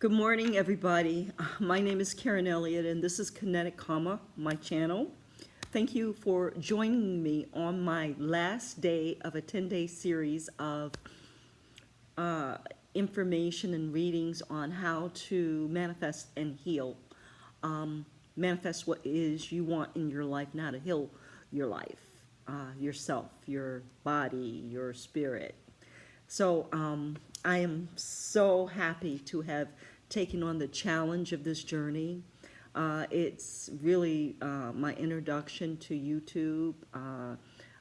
Good morning, everybody. My name is Karen Elliott, and this is Kinetic Karma, my channel. Thank you for joining me on my last day of a 10-day series of information and readings on how to manifest and heal. Manifest what is you want in your life, now to heal your life, yourself, your body, your spirit. So I am so happy to have taken on the challenge of this journey. It's really my introduction to YouTube.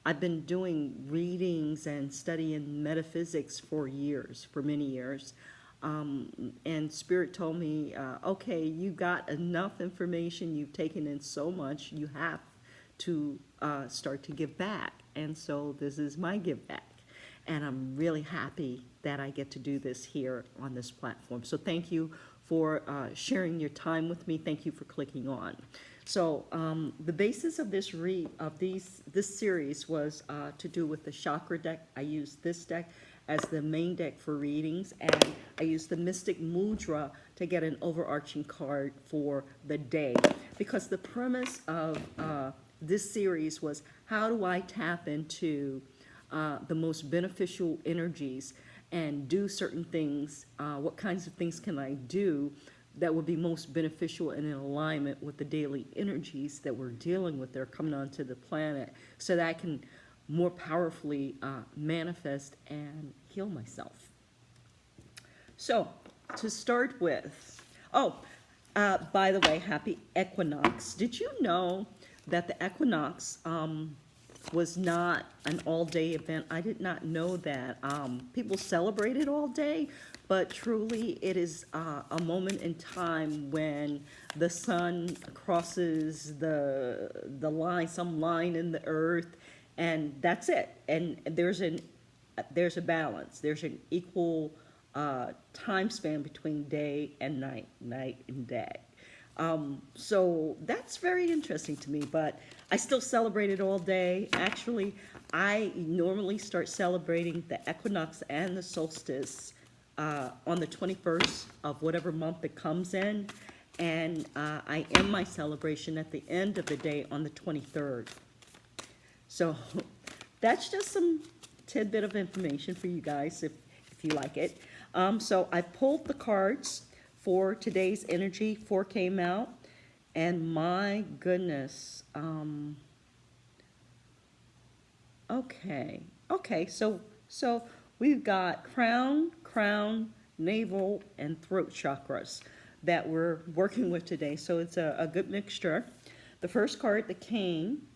I've been doing readings and studying metaphysics for years, for many years. And Spirit told me, okay, you got enough information, you've taken in so much, you have to start to give back. And so this is my give back. And I'm really happy that I get to do this here on this platform. So thank you for sharing your time with me. Thank you for clicking on. So the basis of this this series was to do with the chakra deck. I used this deck as the main deck for readings, and I used the Mystic Mudra to get an overarching card for the day. Because the premise of this series was, how do I tap into the most beneficial energies and do certain things? What kinds of things can I do that would be most beneficial and in alignment with the daily energies that we're dealing with that are coming onto the planet, so that I can more powerfully manifest and heal myself. So to start with, by the way, happy equinox. Did you know that the equinox was not an all-day event? I did not know that. People celebrate it all day, but truly it is a moment in time when the sun crosses the line, some line in the earth, and that's it. And there's a balance. There's an equal time span between day and night, night and day. So that's very interesting to me, but I still celebrate it all day. Actually, I normally start celebrating the equinox and the solstice on the 21st of whatever month it comes in, and I end my celebration at the end of the day on the 23rd. So that's just some tidbit of information for you guys if you like it. So I pulled the cards for today's energy. 4 came out, and my goodness. Okay. So we've got crown, navel, and throat chakras that we're working with today. So it's a good mixture. The first card that came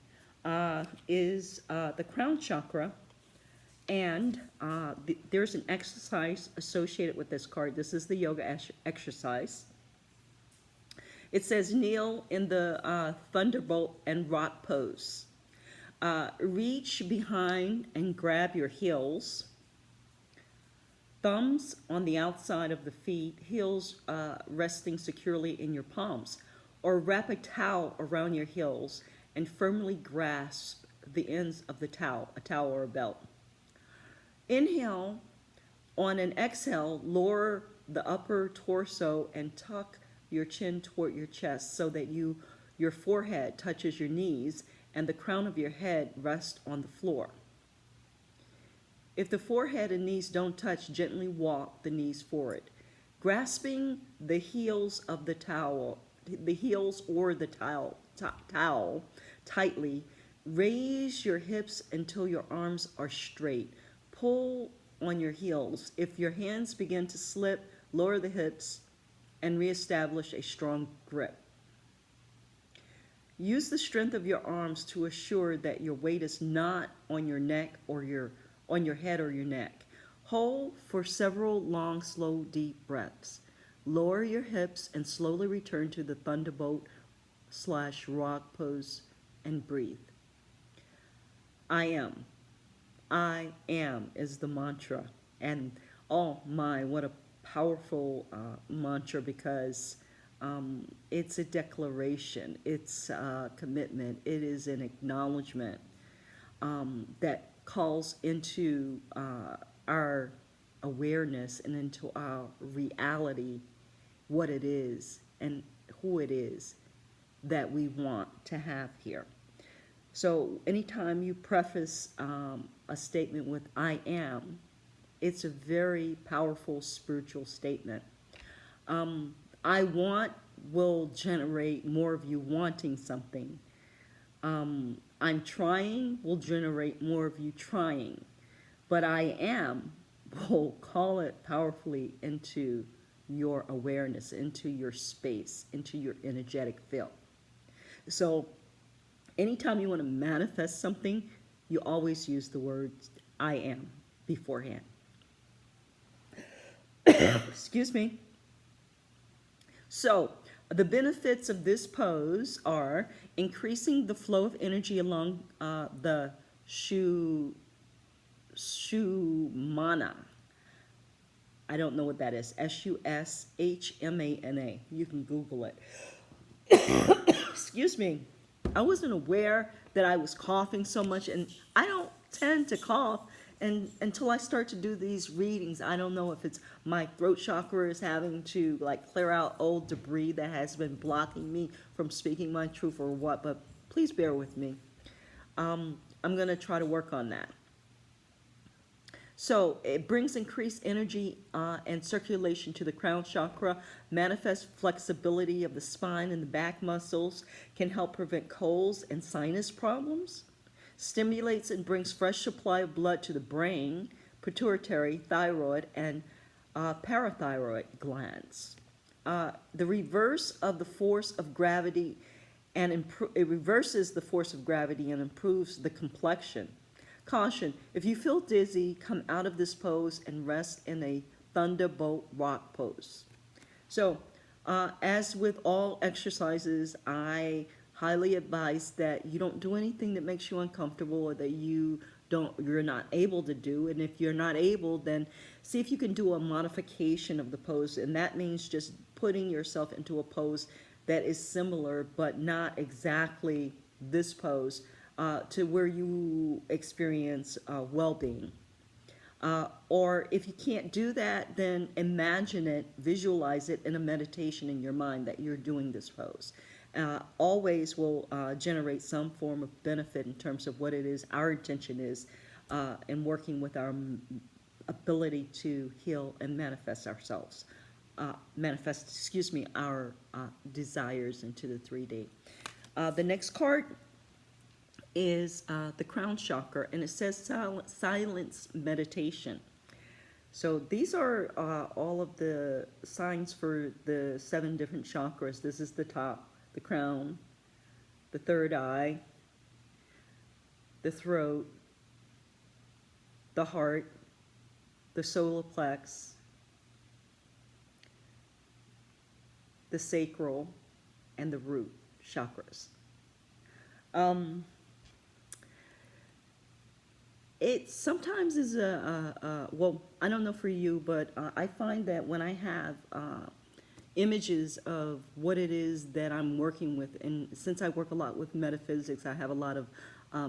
is the crown chakra. And there's an exercise associated with this card. This is the yoga exercise. It says, kneel in the thunderbolt and rock pose. Reach behind and grab your heels. Thumbs on the outside of the feet, heels resting securely in your palms. Or wrap a towel around your heels and firmly grasp the ends of the towel, a towel or a belt. Inhale. On an exhale, lower the upper torso and tuck your chin toward your chest so that your forehead touches your knees and the crown of your head rests on the floor. If the forehead and knees don't touch, gently walk the knees forward, grasping the heels of the towel, the heels or the towel tightly. Raise your hips until your arms are straight. Pull on your heels. If your hands begin to slip, lower the hips and reestablish a strong grip. Use the strength of your arms to assure that your weight is not on your neck or on your head or your neck. Hold for several long, slow, deep breaths. Lower your hips and slowly return to the thunderbolt/rock pose and breathe. I am is the mantra. And oh my, what a powerful mantra, because it's a declaration, it's a commitment, it is an acknowledgement that calls into our awareness and into our reality what it is and who it is that we want to have here. So anytime you preface a statement with I am, it's a very powerful spiritual statement. I want will generate more of you wanting something. I'm trying will generate more of you trying. But I am will call it powerfully into your awareness, into your space, into your energetic field. So anytime you want to manifest something, you always use the words I am beforehand. Excuse me. So the benefits of this pose are increasing the flow of energy along the Shumana. I don't know what that is. Sushmana. You can Google it. Excuse me. I wasn't aware that I was coughing so much, and I don't tend to cough until I start to do these readings. I don't know if it's my throat chakra is having to like clear out old debris that has been blocking me from speaking my truth or what, but please bear with me. I'm going to try to work on that. So it brings increased energy and circulation to the crown chakra, manifests flexibility of the spine and the back muscles, can help prevent colds and sinus problems, stimulates and brings fresh supply of blood to the brain, pituitary, thyroid, and parathyroid glands. The reverse of the force of gravity and it reverses the force of gravity and improves the complexion. Caution, if you feel dizzy, come out of this pose and rest in a thunderbolt rock pose. So, as with all exercises, I highly advise that you don't do anything that makes you uncomfortable or that you're not able to do. And if you're not able, then see if you can do a modification of the pose. And that means just putting yourself into a pose that is similar but not exactly this pose. To where you experience well-being. Or if you can't do that, then imagine it, visualize it in a meditation in your mind that you're doing this pose. Always will generate some form of benefit in terms of what it is our intention is in working with our ability to heal and manifest ourselves. Our desires into the 3D. The next card is the crown chakra, and it says silence meditation. So these are all of the signs for the 7 different chakras. This is the top, the crown, the third eye, the throat, the heart, the solar plex, the sacral, and the root chakras. It sometimes is well, I don't know for you, but I find that when I have images of what it is that I'm working with, and since I work a lot with metaphysics, I have a lot of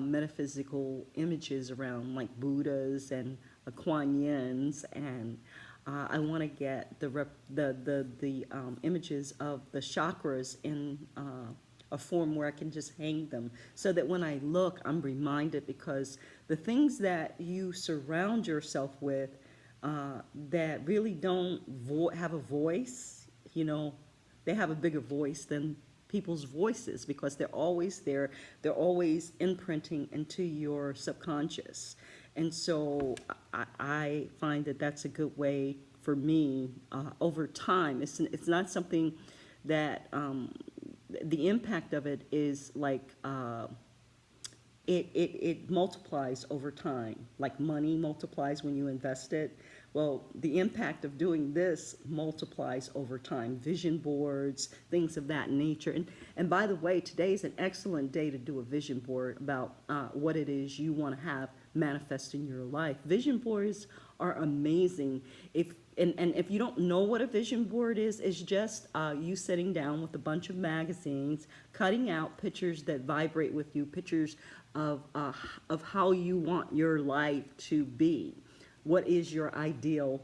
metaphysical images around like Buddhas and Kuan Yins, and I want to get the images of the chakras in a form where I can just hang them so that when I look, I'm reminded, because the things that you surround yourself with that really don't have a voice, they have a bigger voice than people's voices because they're always there. They're always imprinting into your subconscious. And so I find that that's a good way for me over time. It's not something that the impact of it is like it multiplies over time, like money multiplies when you invest it. Well, the impact of doing this multiplies over time. Vision boards, things of that nature. And by the way, today is an excellent day to do a vision board about what it is you want to have manifest in your life. Vision boards are amazing. If you don't know what a vision board is, it's just you sitting down with a bunch of magazines, cutting out pictures that vibrate with you, pictures of how you want your life to be. What is your ideal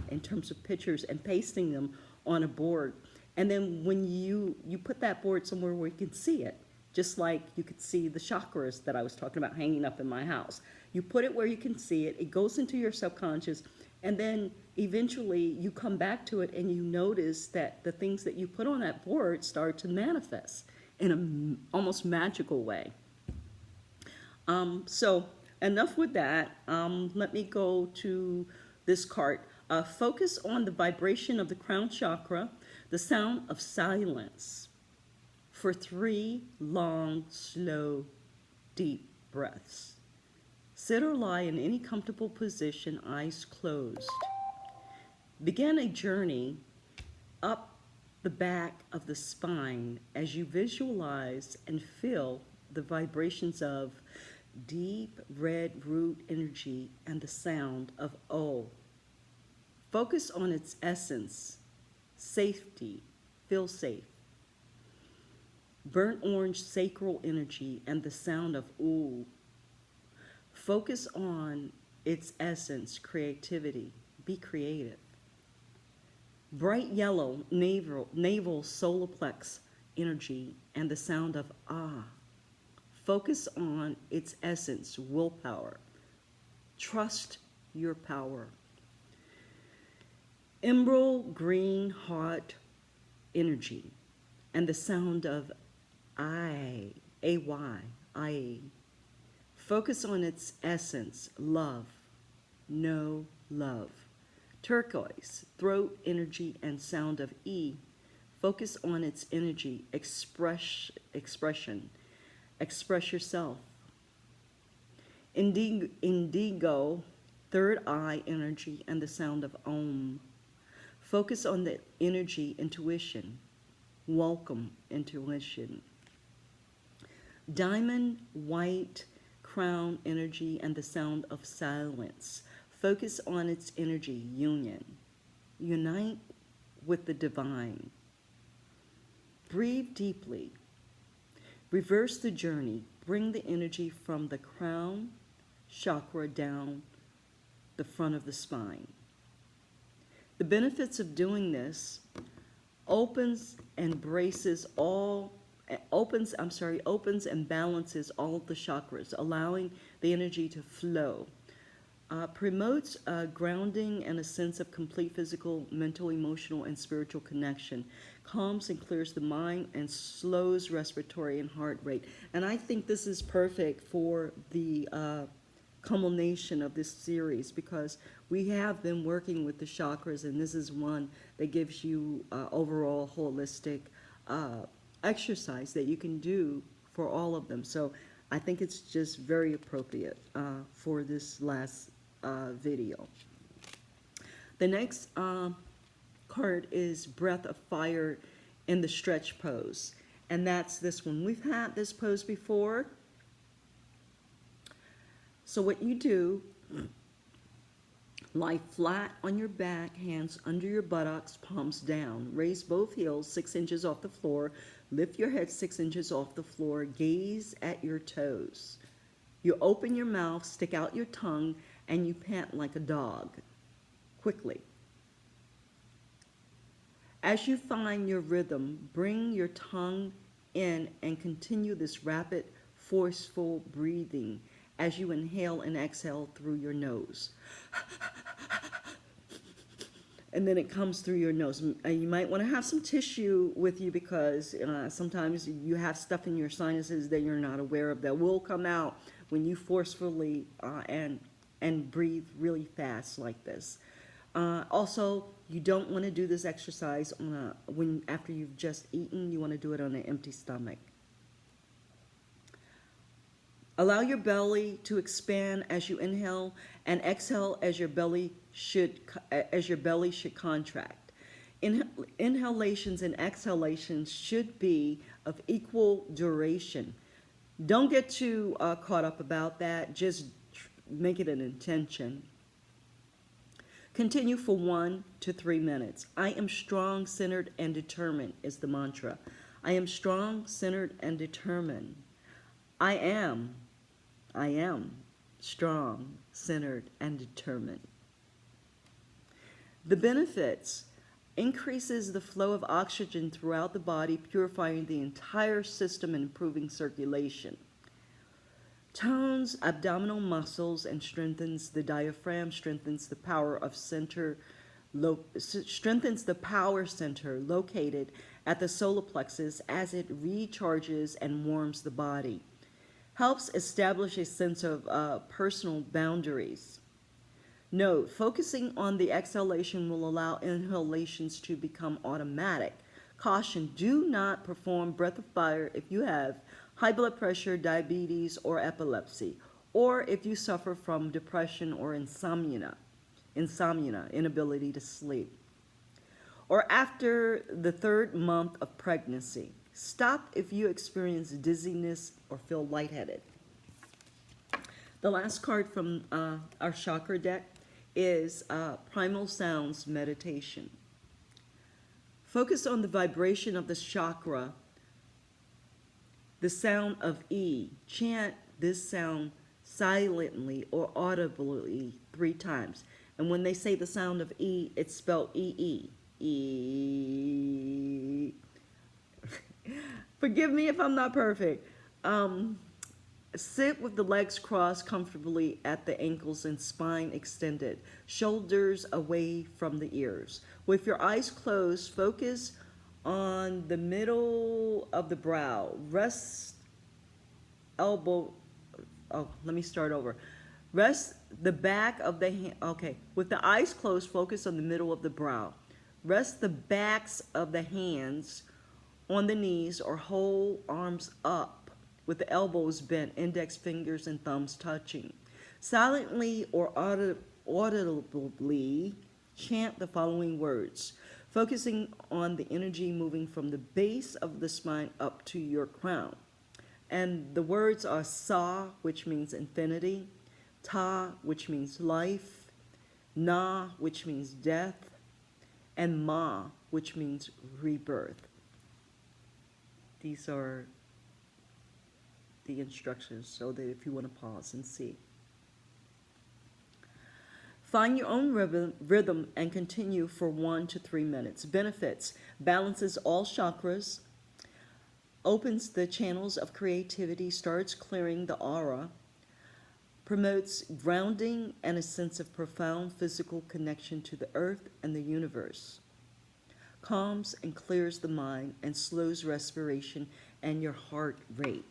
in terms of pictures, and pasting them on a board. And then when you put that board somewhere where you can see it, just like you could see the chakras that I was talking about hanging up in my house. You put it where you can see it, it goes into your subconscious, and then eventually you come back to it and you notice that the things that you put on that board start to manifest in an almost magical way. So enough with that. Let me go to this card. Focus on the vibration of the crown chakra, the sound of silence, for 3 long, slow, deep breaths. Sit or lie in any comfortable position, eyes closed. Begin a journey up the back of the spine as you visualize and feel the vibrations of deep red root energy and the sound of O. Focus on its essence, safety, feel safe. Burnt orange sacral energy and the sound of ooh. Focus on its essence, creativity, be creative. Bright yellow navel solar plex energy and the sound of ah. Focus on its essence, willpower. Trust your power. Emerald green heart energy and the sound of I, A-Y, I. Focus on its essence, love, no love. Turquoise, throat energy and sound of E. Focus on its energy, expression. Express yourself. Indigo, third eye energy and the sound of Om. Focus on the energy, intuition. Welcome, intuition. Diamond white crown energy and the sound of silence. Focus on its energy, union. Unite with the divine. Breathe deeply. Reverse the journey. Bring the energy from the crown chakra down the front of the spine. The benefits of doing this opens and balances all of the chakras, allowing the energy to flow. Promotes grounding and a sense of complete physical, mental, emotional, and spiritual connection. Calms and clears the mind and slows respiratory and heart rate. And I think this is perfect for the culmination of this series, because we have been working with the chakras, and this is one that gives you overall holistic exercise that you can do for all of them. So I think it's just very appropriate for this last video. The next card is Breath of Fire in the Stretch Pose, and that's this one. We've had this pose before. So what you do, lie flat on your back, hands under your buttocks, palms down. Raise both heels 6 inches off the floor. Lift your head 6 inches off the floor. Gaze at your toes. You open your mouth, stick out your tongue, and you pant like a dog, quickly. As you find your rhythm, bring your tongue in and continue this rapid, forceful breathing as you inhale and exhale through your nose. And then it comes through your nose. You might want to have some tissue with you, because sometimes you have stuff in your sinuses that you're not aware of that will come out when you forcefully and breathe really fast like this. Also, you don't want to do this exercise after you've just eaten. You want to do it on an empty stomach. Allow your belly to expand as you inhale, and exhale as your belly should contract. Inhalations and exhalations should be of equal duration. Don't get too caught up about that. Just make it an intention. Continue for 1 to 3 minutes. I am strong, centered, and determined is the mantra. I am strong, centered, and determined. I am strong, centered, and determined. The benefits increases the flow of oxygen throughout the body, purifying the entire system and improving circulation. Tones abdominal muscles and strengthens the diaphragm, strengthens the power center located at the solar plexus as it recharges and warms the body. Helps establish a sense of personal boundaries. Note, focusing on the exhalation will allow inhalations to become automatic. Caution, do not perform breath of fire if you have high blood pressure, diabetes, or epilepsy, or if you suffer from depression or insomnia, inability to sleep, or after the 3rd month of pregnancy. Stop if you experience dizziness or feel lightheaded. The last card from our chakra deck is Primal Sounds Meditation. Focus on the vibration of the chakra, the sound of E. Chant this sound silently or audibly 3 times. And when they say the sound of E, it's spelled E-E. E. Forgive me if I'm not perfect. Sit with the legs crossed comfortably at the ankles and spine extended, shoulders away from the ears. With your eyes closed, focus on the middle of the brow. Rest elbow. Oh, let me start over. Rest the back of the hand. Okay, with the eyes closed, focus on the middle of the brow. Rest the backs of the hands on the knees or hold arms up with the elbows bent, index fingers and thumbs touching. Silently or audibly chant the following words, focusing on the energy moving from the base of the spine up to your crown. And the words are Sa, which means infinity, Ta, which means life, Na, which means death, and Ma, which means rebirth. These are the instructions so that if you want to pause and see. Find your own rhythm and continue for 1 to 3 minutes. Benefits: balances all chakras, opens the channels of creativity, starts clearing the aura, promotes grounding and a sense of profound physical connection to the earth and the universe, calms and clears the mind and slows respiration and your heart rate.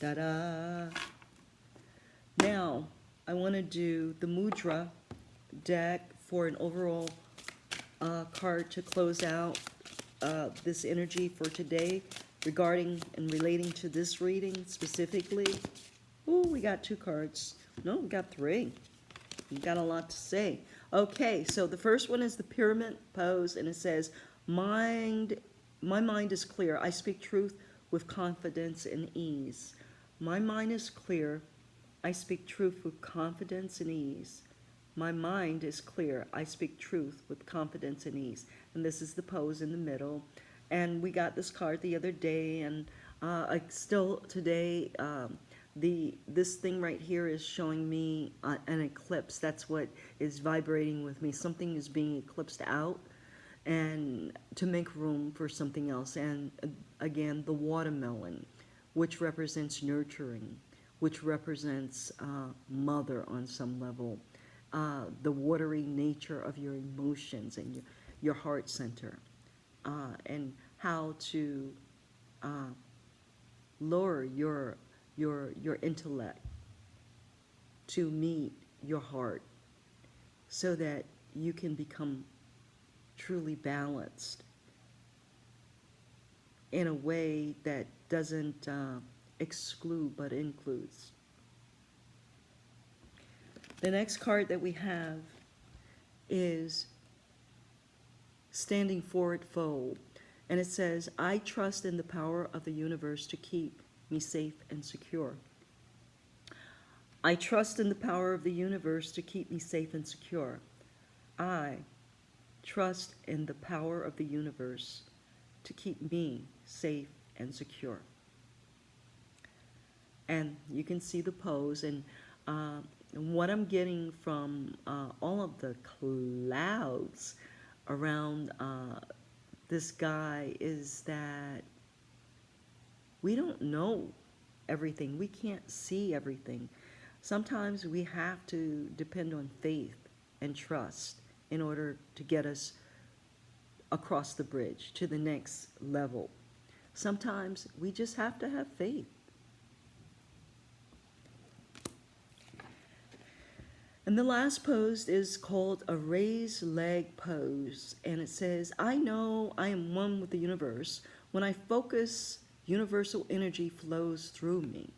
Ta-da! Now, I want to do the mudra deck for an overall card to close out this energy for today regarding and relating to this reading specifically. Ooh, we got 2 cards. No, we got 3. We got a lot to say. Okay, so the first one is the pyramid pose, and it says, my mind is clear. I speak truth with confidence and ease. My mind is clear. I speak truth with confidence and ease. My mind is clear. I speak truth with confidence and ease. And this is the pose in the middle. And we got this card the other day, and still today, this thing right here is showing me an eclipse. That's what is vibrating with me. Something is being eclipsed out, and to make room for something else. And again, the watermelon, which represents nurturing, which represents mother on some level, the watery nature of your emotions and your heart center, and how to lower your intellect to meet your heart so that you can become truly balanced in a way that doesn't exclude but includes. The next card that we have is Standing Forward Fold, and it says, I trust in the power of the universe to keep me safe and secure. I trust in the power of the universe to keep me safe and secure. I trust in the power of the universe to keep me safe and secure. And you can see the pose, and what I'm getting from all of the clouds around this guy is that we don't know everything. We can't see everything. Sometimes we have to depend on faith and trust in order to get us across the bridge to the next level. Sometimes we just have to have faith. And the last pose is called a raised leg pose. And it says, I know I am one with the universe. When I focus, universal energy flows through me.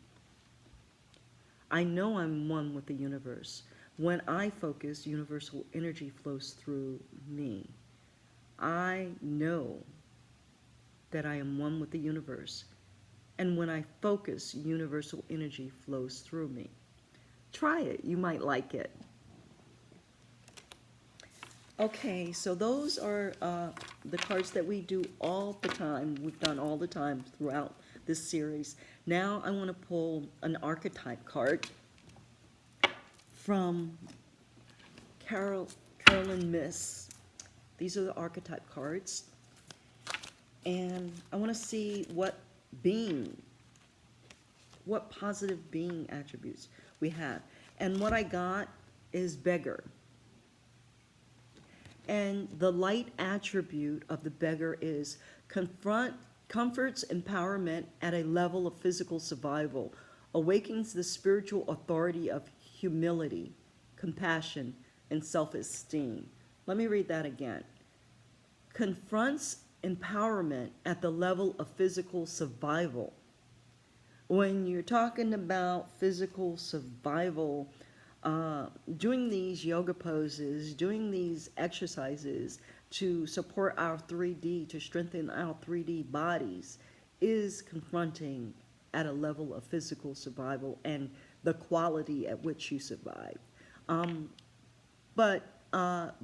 I know I'm one with the universe. When I focus, universal energy flows through me. I know that I am one with the universe. And when I focus, universal energy flows through me. Try it. You might like it. Okay, so those are the cards that we do all the time. We've done all the time throughout this series. Now I want to pull an archetype card from Carolyn Miss. These are the archetype cards. And I want to see what positive being attributes we have. And what I got is beggar. And the light attribute of the beggar is comforts empowerment at a level of physical survival, awakens the spiritual authority of humility, compassion, and self-esteem. Let me read that again. Confronts empowerment at the level of physical survival. When you're talking about physical survival, doing these yoga poses, doing these exercises to support our 3D, to strengthen our 3D bodies, is confronting at a level of physical survival and the quality at which you survive. But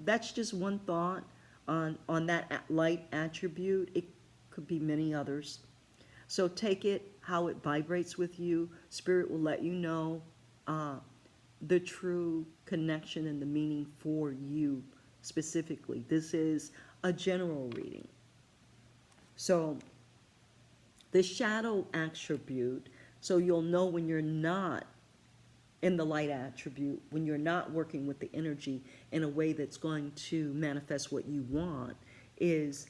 that's just one thought on that light attribute. It could be many others. So take it how it vibrates with you. Spirit will let you know the true connection and the meaning for you specifically. This is a general reading. So the shadow attribute, so you'll know when you're not in the light attribute, when you're not working with the energy in a way that's going to manifest what you want, is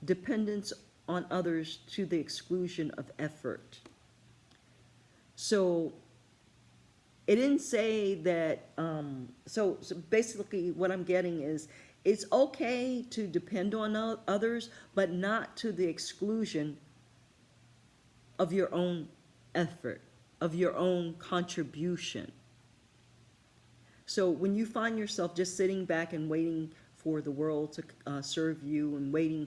dependence on others to the exclusion of effort. So it didn't say that, so basically what I'm getting is, it's okay to depend on others, but not to the exclusion of your own effort, of your own contribution. So when you find yourself just sitting back and waiting for the world to serve you and waiting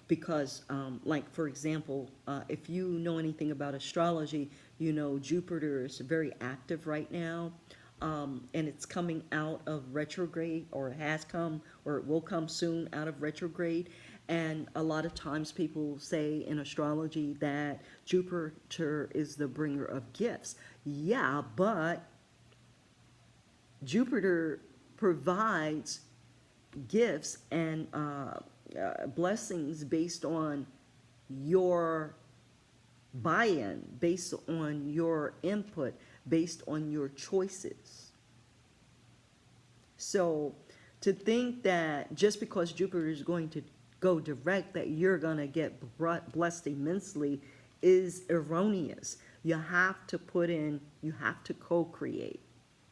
because, like, for example, if you know anything about astrology, you know Jupiter is very active right now, and it's coming out of retrograde, or it has come, or it will come soon out of retrograde. And a lot of times people say in astrology that Jupiter is the bringer of gifts. Yeah, but Jupiter provides gifts and blessings based on your buy-in, based on your input, based on your choices. So to think that just because Jupiter is going to go direct that you're going to get blessed immensely is erroneous. You have to put in, you have to co-create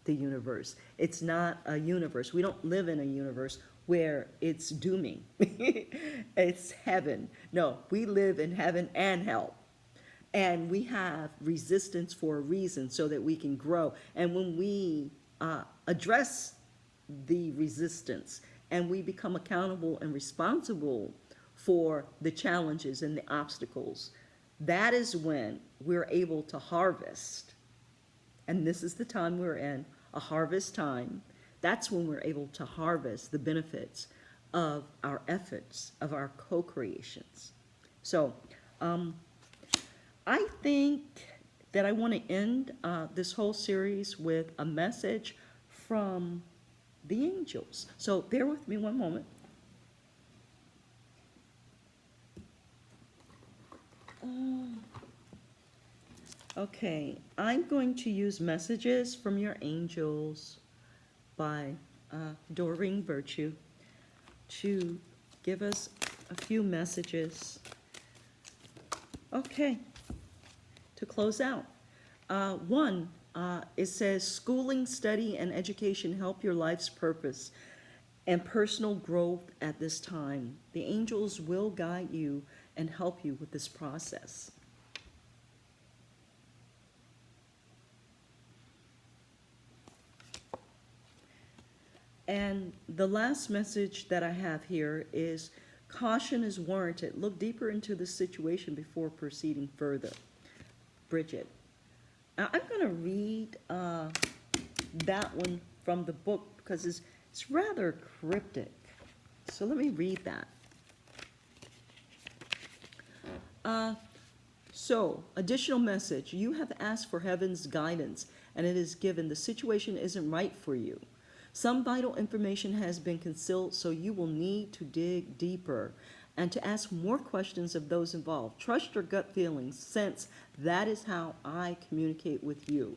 the universe. It's not a universe. We don't live in a universe where it's dooming. It's heaven. No, we live in heaven and hell. And we have resistance for a reason so that we can grow. And when we address the resistance and we become accountable and responsible for the challenges and the obstacles, that is when we're able to harvest. And this is the time we're in, a harvest time. That's when we're able to harvest the benefits of our efforts, of our co-creations. So I think that I want to end this whole series with a message from the angels. So bear with me one moment. Okay, I'm going to use Messages from Your Angels by Doreen Virtue to give us a few messages. Okay, to close out. One, it says, schooling, study, and education help your life's purpose and personal growth at this time. The angels will guide you and help you with this process. And the last message that I have here is, caution is warranted. Look deeper into the situation before proceeding further. Bridget. Now, I'm going to read that one from the book because it's rather cryptic. So let me read that. So, additional message. You have asked for heaven's guidance, and it is given. The situation isn't right for you. Some vital information has been concealed, so you will need to dig deeper and to ask more questions of those involved. Trust your gut feelings, since that is how I communicate with you.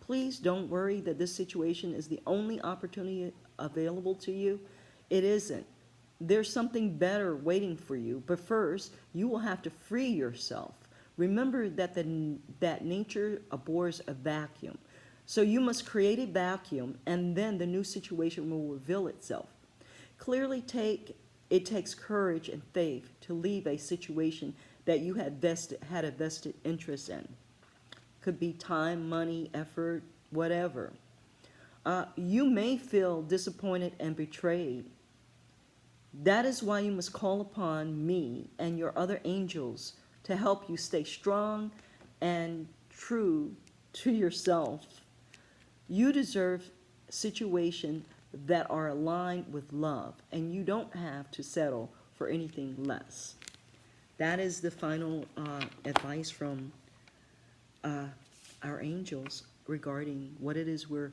Please don't worry that this situation is the only opportunity available to you. It isn't. There's something better waiting for you, but first, you will have to free yourself. Remember that that nature abhors a vacuum. So you must create a vacuum, and then the new situation will reveal itself. Clearly, it takes courage and faith to leave a situation that you had a vested interest in. Could be time, money, effort, whatever. You may feel disappointed and betrayed. That is why you must call upon me and your other angels to help you stay strong and true to yourself. You deserve situations that are aligned with love, and you don't have to settle for anything less. That is the final advice from our angels regarding what it is we're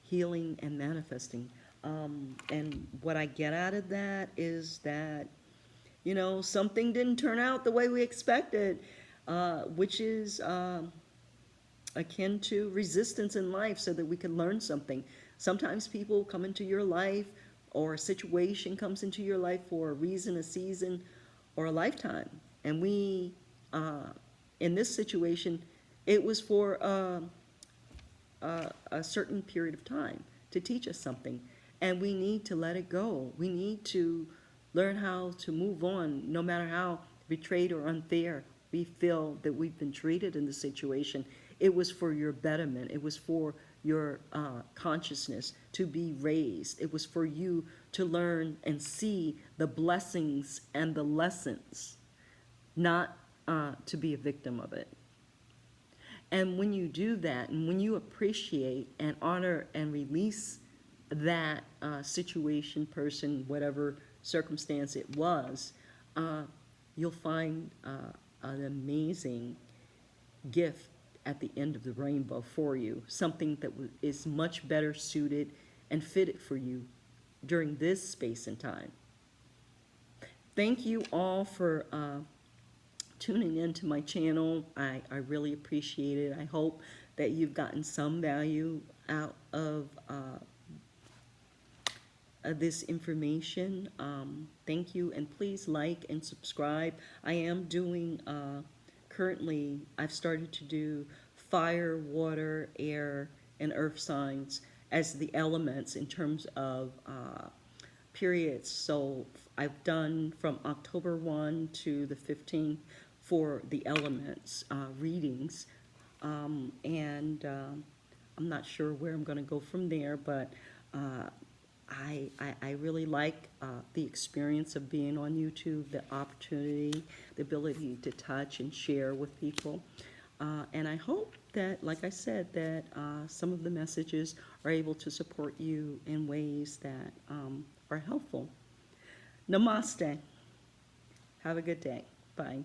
healing and manifesting. And what I get out of that is that, something didn't turn out the way we expected, which is akin to resistance in life, so that we can learn something. Sometimes people come into your life, or a situation comes into your life for a reason, a season, or a lifetime. And we, in this situation, it was for a certain period of time to teach us something. And we need to let it go. We need to learn how to move on, no matter how betrayed or unfair we feel that we've been treated in the situation. It was for your betterment. It was for your consciousness to be raised. It was for you to learn and see the blessings and the lessons, not to be a victim of it. And when you do that, and when you appreciate and honor and release that situation, person, whatever circumstance it was, you'll find an amazing gift at the end of the rainbow for you, something that is much better suited and fitted for you during this space and time. Thank you all for tuning into my channel. I really appreciate it. I hope that you've gotten some value out of this information. Thank you, and please like and subscribe. I am doing, currently, I've started to do fire, water, air, and earth signs as the elements in terms of periods. So I've done from October 1 to the 15th for the elements readings. And I'm not sure where I'm going to go from there, but I really like the experience of being on YouTube, the opportunity, the ability to touch and share with people. And I hope that, like I said, that some of the messages are able to support you in ways that are helpful. Namaste. Have a good day. Bye.